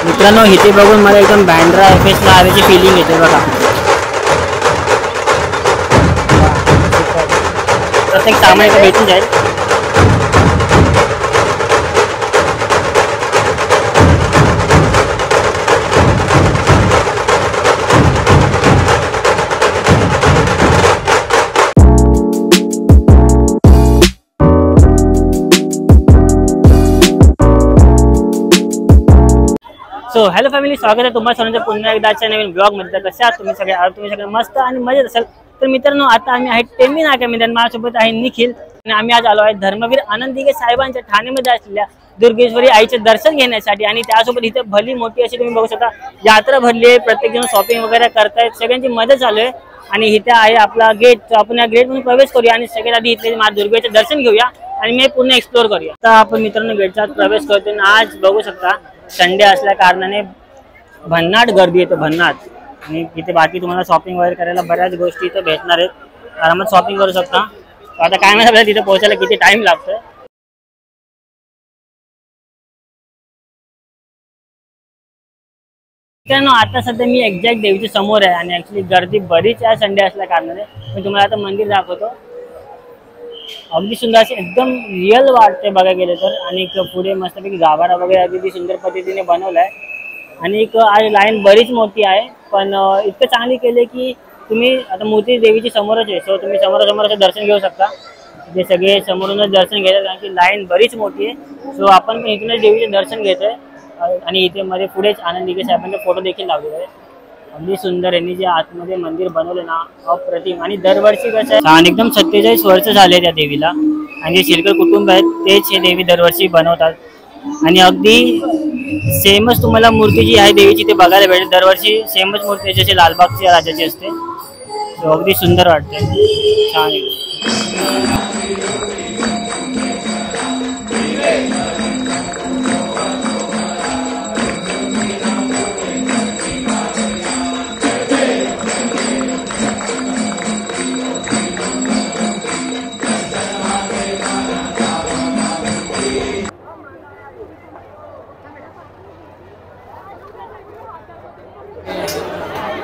मित्रांनो इथे बघून मला एकदम बँड्रा एफएसला आल्याची फिलिंग येते बघा. प्रत्येक सामान इथे भेटून जाईल. सो हॅलो फॅमिली, स्वागत आहे तुम्हाला सर्वांचं पुन्हा एकदाच्या नवीन ब्लॉगमध्ये. तर कशा आहात तुम्ही सगळे? तुम्ही सगळे मस्त आणि मजेत असाल. तर मित्रांनो, आता आम्ही आहे टेंबी नाक्यामध्ये आणि माझ्यासोबत आहे निखिल. आणि आम्ही आज आलो आहे धर्मवीर आनंद दिघे साहेबांच्या ठाणेमध्ये असलेल्या दुर्गेश्वरी आईचे दर्शन घेण्यासाठी. आणि त्यासोबत इथे भली मोठी अशी तुम्ही बघू शकता यात्रा भरली आहे. प्रत्येक जण शॉपिंग वगैरे करतायत, सगळ्यांची मजा चालू आहे. आणि इथे आहे आपला गेट. आपण या गेटमधून प्रवेश करूया आणि सगळ्यात आधी इथले माता दुर्गेचे दर्शन घेऊया आणि मी पूर्ण एक्सप्लोर करूया. तर आपण मित्रांनो गेटचा प्रवेश करतोय. आज बघू शकता संडे असल्या कारणाने भन्नाट गर्दी येते, भन्नाट. आणि तिथे बाकी तुम्हाला शॉपिंग वगैरे करायला बऱ्याच गोष्टी इथे भेटणार आहेत. आरामात शॉपिंग करू शकता. आता काय माहिती आपल्याला तिथे पोहोचायला किती टाइम लागतोय. मित्रांनो, आता सध्या मी एक्झॅक्ट देवीच्या समोर आहे आणि ऍक्च्युली गर्दी बरीच आहे संडे असल्या कारणाने. मी तुम्हाला आता मंदिर दाखवतो. अगदी सुंदर असे एकदम रिअल वाटते बघायला गेले तर. आणि पुढे मस्तपैकी गाभारा वगैरे अगदी सुंदर पद्धतीने बनवलाय. आणि आज लाईन बरीच मोठी आहे, पण इतकं चांगली केले की तुम्ही आता मूर्ती देवीची समोरच आहे. सो तुम्ही समोरासमोर दर्शन घेऊ शकता. ते सगळे समोरूनच दर्शन घेतात कारण की लाईन बरीच मोठी आहे. सो आपण पण इथूनच देवीचे दर्शन घेतोय. आणि इथे मध्ये पुढेच आनंद दिघे साहेबांचे फोटो देखील लावलेले आहे. अगदी सुंदर यांनी जे आतमध्ये मंदिर बनवले ना, अप्रतिम. आणि दरवर्षी कसं आहे, आणि एकदम 47 वर्ष झाले त्या देवीला. आणि जे शिरकर कुटुंब आहेत तेच हे देवी दरवर्षी बनवतात. आणि अगदी सेमच तुम्हाला मूर्ती जी आहे देवीची ते बघायला भेटेल. दरवर्षी सेमच मूर्ती जशी लालबागच्या राजाची असते. अगदी सुंदर वाटते, छान.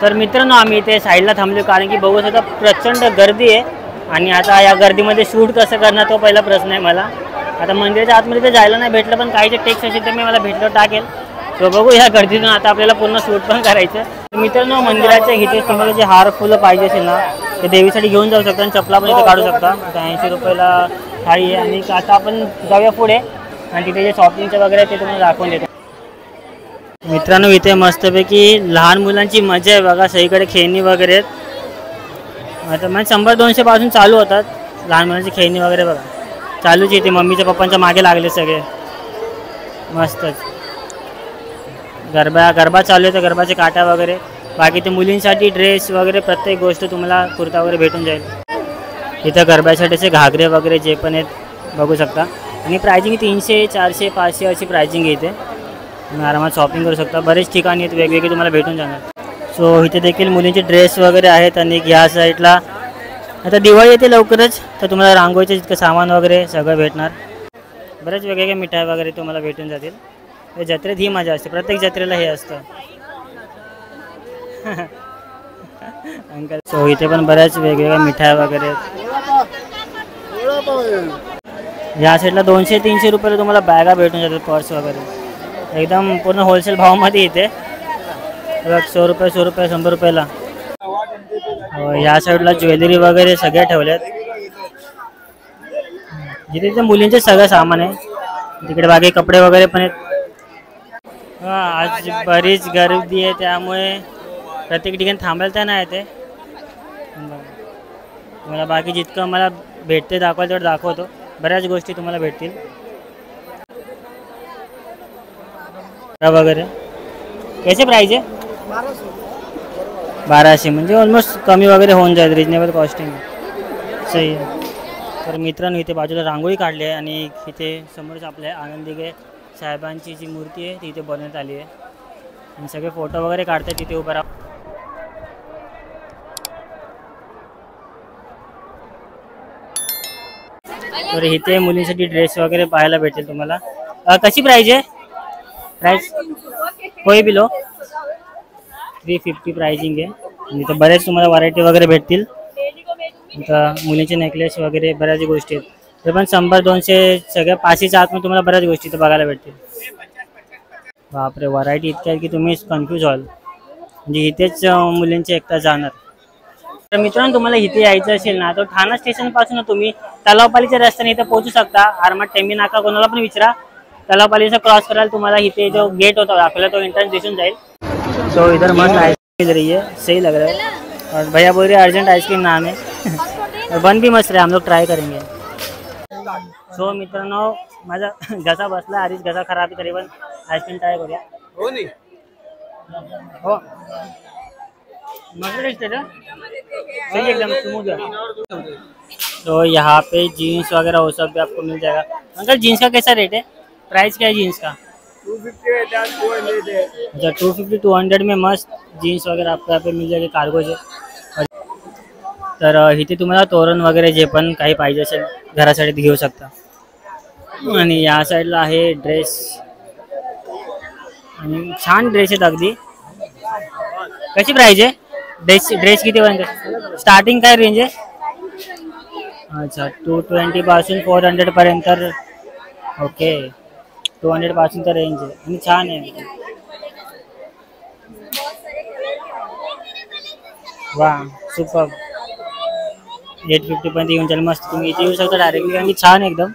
तर मित्रांनो, आम्ही इथे साईडला थांबलो कारण की बघू शकता प्रचंड गर्दी आहे. आणि आता या गर्दीमध्ये शूट कसं करणार तो पहिला प्रश्न आहे मला. आता मंदिराच्या आतमध्ये तर जायला नाही भेटलं, पण काही जे टेक्स्ट असेल तर मी मला भेटलं टाकेल. तो बघू या गर्दीतून आता आपल्याला पूर्ण शूट पण करायचं. मित्रांनो, मंदिराच्या इथे तुम्हाला जे हार फुलं पाहिजे असेल ना ते देवीसाठी घेऊन जाऊ शकता. आणि चपला पण इथे काढू शकता. 80 रुपयाला थाळी आहे. आणि आता आपण जाऊया पुढे आणि तिथे जे शॉपिंगचं वगैरे ते तुम्हाला दाखवून देतो. मित्रांनो, इथे मस्तपैकी लहान मुलांची मजा आहे बघा. सगळीकडे खेळणी वगैरे आहेत. आता म्हणजे 100-200 पासून चालू होतात लहान मुलांची खेळणी वगैरे बघा. चालूच इथे मम्मीच्या पप्पांच्या मागे लागले सगळे. मस्तच गरबा चालू आहे. तर गरबाचे काटा वगैरे. बाकी ते मुलींसाठी ड्रेस वगैरे प्रत्येक गोष्ट तुम्हाला कुर्ता वगैरे भेटून जाईल. इथं गरब्यासाठीचे घागरे वगैरे जे पण आहेत बघू शकता. आणि प्रायजिंग 300, 400, 500 अशी प्रायजिंग आहे इथे. तुम्ही आरामात शॉपिंग करू शकता. बरेच ठिकाणी आहेत वेगवेगळे तुम्हाला भेटून जाणार. सो इथे देखील मुलींचे ड्रेस वगैरे आहेत. आणि ह्या साईडला आता दिवाळी येते लवकरच, तर तुम्हाला रांगोळीचे जितकं सामान वगैरे सगळं भेटणार. बरेच वेगवेगळे मिठाई वगैरे तुम्हाला भेटून जातील. तर जत्रेत ही मजा असते, प्रत्येक जत्रेला हे असतं. अंकल. सो इथे पण बऱ्याच वेगवेगळ्या मिठाई वगैरे आहेत. ह्या साईडला 200-300 रुपयाला तुम्हाला बॅगा भेटून जातात, पर्स वगैरे एकदम पूर्ण होलसेल भावामध्ये इथे. 100 रुपये, 100 रुपयाला. या साईडला ज्वेलरी वगैरे सगळ्या ठेवल्यात. जिथे तिथे मुलींचे सगळं सामान आहे. तिकडे बाकी कपडे वगैरे पण आहेत. आज बरीच गर्दी आहे त्यामुळे प्रत्येक ठिकाणी थांबायला तर नाही येते. मला बाकी जितकं मला भेटते दाखवायला तेवढं दाखवतो. बऱ्याच गोष्टी तुम्हाला भेटतील वगैरे. कैसे प्राइस आहे? 1200. म्हणजे ऑलमोस्ट कमी वगैरे होऊन जाईल, रिजनेबल कॉस्टिंग. सही आहे. तर मित्रांनो, इथे बाजूला रांगोळी काढली आहे. आणि इथे समोरच आपल्या आनंद दिघे साहेबांची जी मूर्ती आहे ती इथे बनवण्यात आली आहे. आणि सगळे फोटो वगैरे काढतात तिथे उभं राहून. तर इथे मुलींसाठी ड्रेस वगैरे पाहायला भेटेल तुम्हाला. कशी प्राइस आहे? प्राइस कोई भी लो 350 प्राइसिंग आहे. आणि इथं बरेच तुम्हाला व्हरायटी वगैरे भेटतील. इथं मुलीचे नेकलेस वगैरे बऱ्याच गोष्टी आहेत. ते पण 100-200 सगळ्या 500च्या आतमध्ये तुम्हाला बऱ्याच गोष्टी इथं बघायला भेटतील. बापरे, व्हरायटी इतक्या आहे की तुम्ही कन्फ्यूज व्हाल. म्हणजे इथेच मुलींचे एकटा जाणार. तर मित्रांनो, तुम्हाला इथे यायचं असेल ना तर ठाणा स्टेशन पासून तुम्ही तलावपालीच्या रस्त्याने इथे पोहोचू शकता. आरमाट टेंबी नाका कोणाला पण विचारा. तलावपालीचा क्रॉस करायला तुम्हाला इथे जो गेट होता आपल्याला तो एंट्रन्स दिसून जाईल. तो इधर मस्त आइसक्रीम रही है, सही लग रहा है. और भैया बोल रहे अर्जेंट आइसक्रीम नाम है. और बन भी मस्त रहे, हम लोग ट्राई करेंगे. सो मित्रांनो, माझा घसा बसला, आधीच घसा खराब तरी पण आइसक्रीम ट्राय करूया. हो नाही हो मस्त टेस्ट है, सही एकदम स्मूथ है. तो यहाँ पे जीन्स वगैरह वो सब भी आपको मिल जाएगा. अंकल जीन्स का कैसा रेट है? प्राइस क्या है जीन्स का? 250 अच्छा 250-200 में मस्त जीन्स वगैरे आपको यहाँ पे मिल जाएगी कार्गोचे. तर इथे तुम्हाला तोरण वगैरे जे पण काही पाहिजे असेल घरासाठी घेऊ शकता. आणि या साईडला आहे ड्रेस आणि छान ड्रेस आहेत अगदी. कशी प्राइस आहे ड्रेस किती पर्यंत स्टार्टिंग काय रेंज आहे? अच्छा 220 पासून 400 पर्यंत. ओके 200 पासून तर रेंज आहे आणि छान आहे. वा सुपर. 850 पर्यंत येऊन जाईल. मस्त तुम्ही इथे येऊ शकता डायरेक्टली आणि छान एकदम.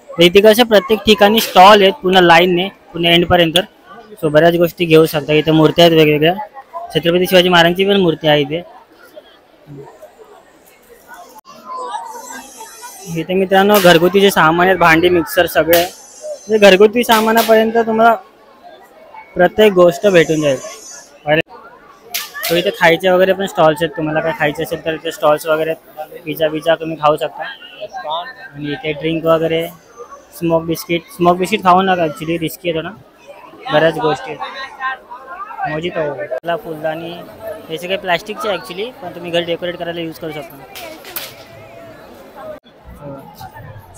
इथे कसं प्रत्येक ठिकाणी स्टॉल आहेत पूर्ण लाईनने पूर्ण एंडपर्यंत. सो बऱ्याच गोष्टी घेऊ शकता. इथे मूर्त्या आहेत वेगवेगळ्या. छत्रपती शिवाजी महाराजांची पण मूर्ती आहे इथे. इथे मित्रांनो घरगुतीचे सामान आहेत, भांडी मिक्सर सगळे. म्हणजे घरगुती सामानापर्यंत तुम्हाला प्रत्येक गोष्ट भेटून जाईल. तो इथे खायचे वगैरे पण स्टॉल्स आहेत. तुम्हाला काय खायचे असेल तर इथे स्टॉल्स वगैरे पिझ्झा तुम्ही खाऊ शकता. आणि इथे ड्रिंक वगैरे स्मोक बिस्किट खाऊ नका, ॲक्च्युली रिस्की आहे थोडा. बऱ्याच गोष्टी आहेत. मोजितो त्याला फुलदाणी हे सगळे प्लॅस्टिकचे ॲक्च्युली, पण तुम्ही घरी डेकोरेट करायला यूज करू शकता.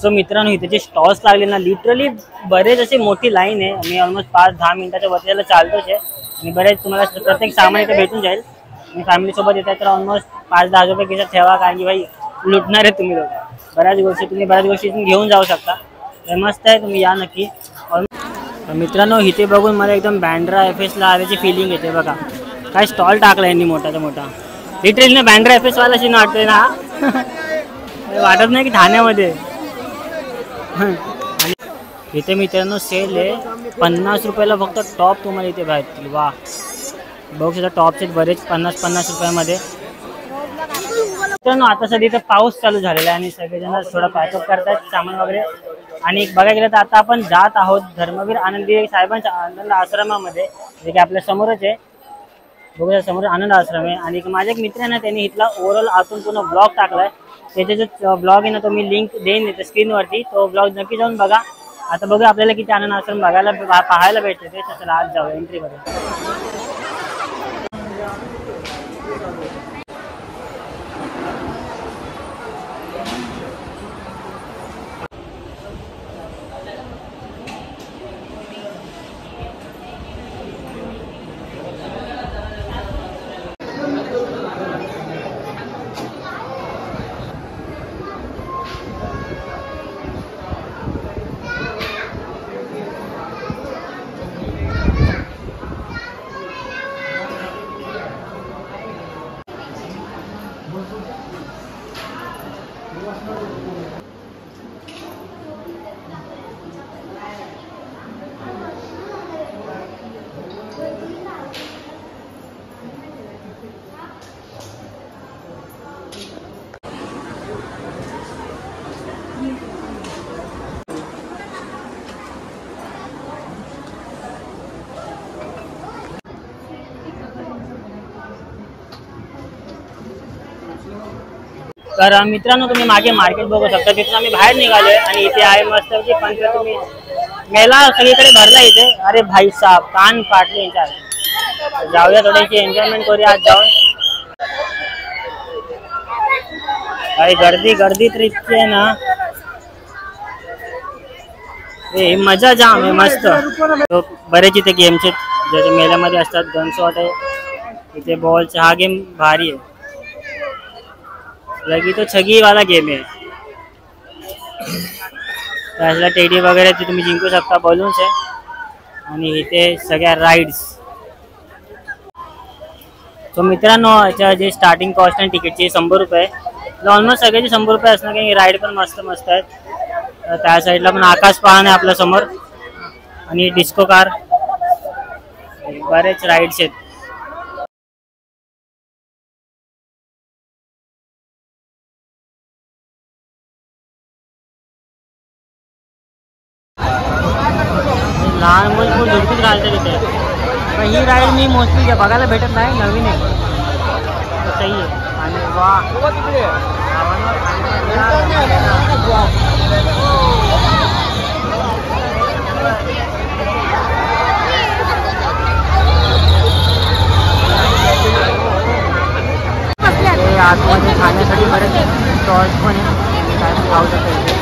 सो मित्रांनो इथे जे स्टॉल्स लागले ना लिटरली बरेच अशी मोठी लाईन आहे. मी ऑलमोस्ट 5-10 मिनिटाच्या वरती याला चालतोच आहे. आणि बरेच तुम्हाला प्रत्येक सामान इथे भेटून जाईल. आणि फॅमिलीसोबत येतात तर ऑलमोस्ट 5-10 रुपये खिशात ठेवा, कारण की भाई लुटणार आहे तुम्ही लोक. बऱ्याच गोष्टी तुम्ही घेऊन जाऊ शकता. मस्त आहे, तुम्ही या नक्की. मित्रांनो इथे बघून मला एकदम बँड्रा FSला आल्याची फिलिंग येते. बघा काय स्टॉल टाकला यांनी मोठाचा मोठा. लिटरली बँड्रा FSवाला सीन वाटतोय ना. वाटत नाही की ठाण्यामध्ये. आणि इथे मित्रांनो सेल आहे 50 रुपयाला फक्त टॉप तुम्हाला इथे भेटतील. वा बघू शकता टॉप्स आहेत बरेच 50 रुपयामध्ये. मित्रांनो आता सध्या इथं पाऊस चालू झालेला आहे आणि सगळेजण थोडा पॅकअप करतात सामान वगैरे. आणि बघायला गेलं तर आता आपण जात आहोत धर्मवीर आनंदी साहेबांच्या आनंद आश्रमामध्ये, जे की आपल्या समोरच आहे. बघूया समोर आनंद आश्रम आहे. आणि माझा एक मित्र आहे ना त्यांनी इथला ओव्हरऑल आतून पूर्ण ब्लॉग टाकलाय. त्याचे जो ब्लॉग आहे ना तो मी लिंक देईन इथे स्क्रीनवरती. तो ब्लॉग नक्की जाऊन बघा. आता बघूया आपल्याला किती आनंद आश्रम पाहायला भेटते ते. चला आज जाऊ एंट्री करू. तर मित्रांनो तुम्ही मागे मार्केट बघू शकता. तिथून आम्ही बाहेर निघालोय आणि इथे आहे मस्त पण तुम्ही मेला सगळीकडे भरला इथे. अरे भाई साहब कान फाटले यांच्या. जाऊया थोडीशी एन्जॉयमेंट करूया आज जाऊन. अरे गर्दी तर इतकी आहे ना. हे मजा जाम आहे मस्त. तो बरेच इथे गेमचे ज्याच्या मेल्यामध्ये असतात. गन शॉट आहे इथे, बॉलचा हा गेम भारी आहे. लगी तो छगी वाला गेम आहे. त्याला टेडी वगैरे ते तुम्ही जिंकू शकता. बलून्स आहे आणि इथे सगळ्या राईड्स. तो मित्रांनो याच्या जे स्टार्टिंग कॉस्ट आहे तिकीटची 100 रुपये. ऑलमोस्ट सगळ्याची 100 रुपये असणार काही राईड पण मस्त मस्त आहेत. त्या साईडला पण आकाश पाहण आहे आपल्या समोर आणि डिस्को कार, बरेच राईड्स आहेत. लहान मुलं खूप झुडकीत घालतात तिथे. पण ही राईड मी मोस्टली बघायला भेटत नाही, नवीन आहे सही आहे. आणि वा आतमध्ये खाण्यासाठी बरेच स्टॉल्स पण आहे, काय पण खाऊ शकतो इथे.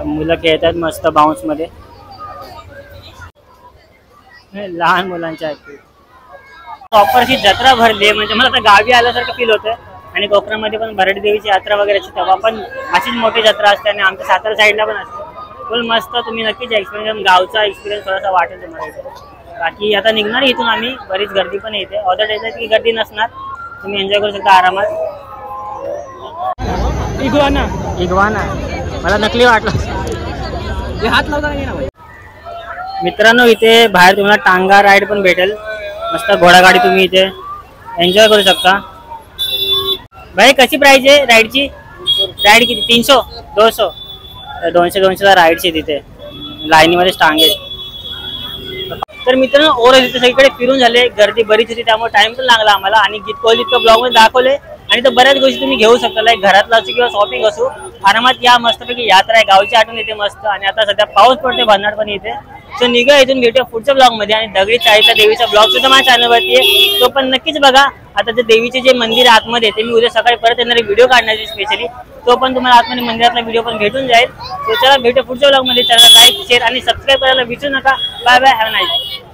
मुलं खेळतात मस्त बाउन्स मध्ये. लहान मुलांच्या प्रॉपरची जत्रा भरली म्हणजे मला आता गावी आल्यासारखं फील होतं. आणि कोकणामध्ये पण भराडी देवीची यात्रा वगैरे असते तेव्हा पण अशीच मोठी जत्रा असते आणि आमच्या सातारा साईडला पण असते. फुल मस्त. तुम्ही नक्कीच एक्सपिरियन्स, गावचा एक्सपिरियन्स थोडासा वाटेल तुम्हाला इथे. बाकी आता निघणार इथून आम्ही, बरीच गर्दी पण येते. ऑदर डेज की गर्दी नसणार, तुम्ही एन्जॉय करू शकता आरामात. इग्वाना इग्वाना मला नकली वाटलं. हात लावता नाही ना मित्रांनो. इथे बाहेर तुम्हाला टांगा राईड पण भेटेल, मस्त घोडागाडी तुम्ही इथे एन्जॉय करू शकता. भाई कशी प्राइस आहे राईडची? राईड किती? 300 200 200 राईड्स आहे तिथे, लाईनीमध्ये टांगे. तर मित्रांनो ओव्हरऑल इथे सगळीकडे फिरून झाले, गर्दी बरीच होती त्यामुळे टाइम पण लागला आम्हाला. आणि जितकं ब्लॉग मध्ये दाखवले आणि तर बऱ्याच गोष्टी तुम्ही घेऊ शकता, लाईक घरातला असो किंवा शॉपिंग असो. आरामात या, मस्तपैकी यात्रा आहे, गावची आठवण येते मस्त. आणि आता सध्या पाऊस पडते भन्नाट पण इथे. सो निघा इथून, भेटूया पुढच्या ब्लॉग मध्ये. आणि दगडी चाळीचा देवीचा ब्लॉग सुद्धा माझ्या चॅनलवरती आहे, तो पण नक्कीच बघा. आता जे देवीचे जे मंदिर आतमध्ये ते मी उद्या सकाळी परत येणारे व्हिडिओ काढण्याचे स्पेशली, तो पण तुम्हाला आतमध्ये मंदिरातला व्हिडिओ पण भेटून जाईल. तो चला भेटूया पुढच्या ब्लॉग मध्ये. चॅनल लाईक, शेअर आणि सबस्क्राईब करायला विसरू नका. Bye bye, have a nice day.